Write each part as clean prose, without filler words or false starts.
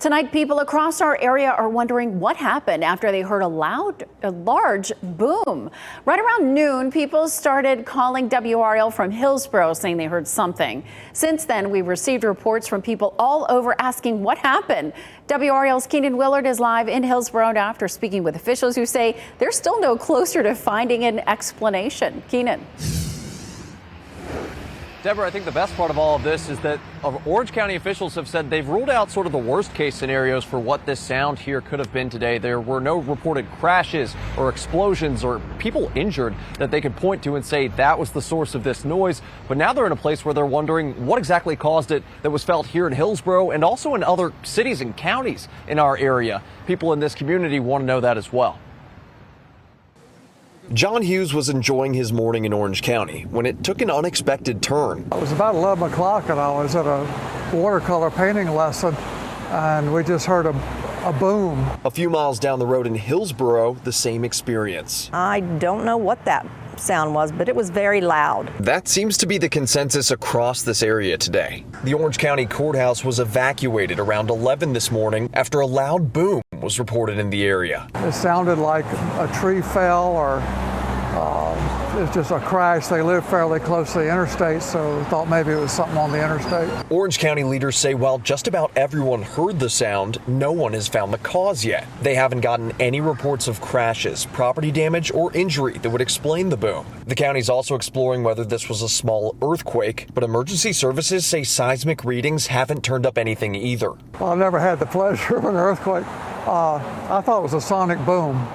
Tonight, people across our area are wondering what happened after they heard a large boom. Right around noon, people started calling WRAL from Hillsborough saying they heard something. Since then, we've received reports from people all over asking what happened. WRAL's Keenan Willard is live in Hillsborough after speaking with officials who say they're still no closer to finding an explanation. Keenan. Deborah, I think the best part of all of this is that Orange County officials have said they've ruled out sort of the worst case scenarios for what this sound here could have been today. There were no reported crashes or explosions or people injured that they could point to and say that was the source of this noise. But now they're in a place where they're wondering what exactly caused it that was felt here in Hillsborough and also in other cities and counties in our area. People in this community want to know that as well. John Hughes was enjoying his morning in Orange County when it took an unexpected turn. It was about 11 o'clock and I was at a watercolor painting lesson and we just heard a boom. A few miles down the road in Hillsborough, the same experience. I don't know what that sound was, but it was very loud. That seems to be the consensus across this area today. The Orange County Courthouse was evacuated around 11 this morning after a loud boom was reported in the area. It sounded like a tree fell or it's just a crash. They live fairly close to the interstate, so we thought maybe it was something on the interstate. Orange County leaders say while just about everyone heard the sound, no one has found the cause yet. They haven't gotten any reports of crashes, property damage, or injury that would explain the boom. The county's also exploring whether this was a small earthquake, but emergency services say seismic readings haven't turned up anything either. Well, I've never had the pleasure of an earthquake. I thought it was a sonic boom.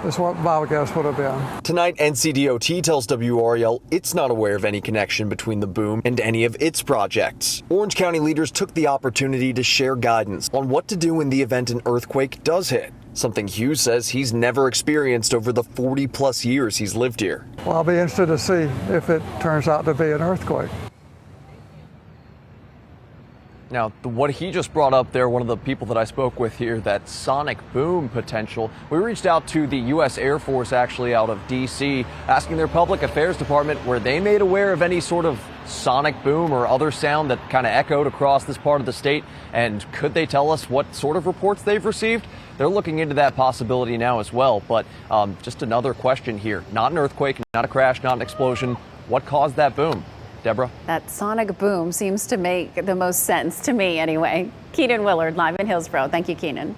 That's what my guess would have been. Tonight, NCDOT tells WRAL it's not aware of any connection between the boom and any of its projects. Orange County leaders took the opportunity to share guidance on what to do in the event an earthquake does hit, something Hughes says he's never experienced over the 40-plus years he's lived here. Well, I'll be interested to see if it turns out to be an earthquake. Now, what he just brought up there, one of the people that I spoke with here, that sonic boom potential, we reached out to the U.S. Air Force actually out of D.C., asking their public affairs department were they made aware of any sort of sonic boom or other sound that kind of echoed across this part of the state, and could they tell us what sort of reports they've received? They're looking into that possibility now as well, but just another question here. Not an earthquake, not a crash, not an explosion. What caused that boom? Deborah? That sonic boom seems to make the most sense to me anyway. Keenan Willard live in Hillsborough. Thank you, Keenan.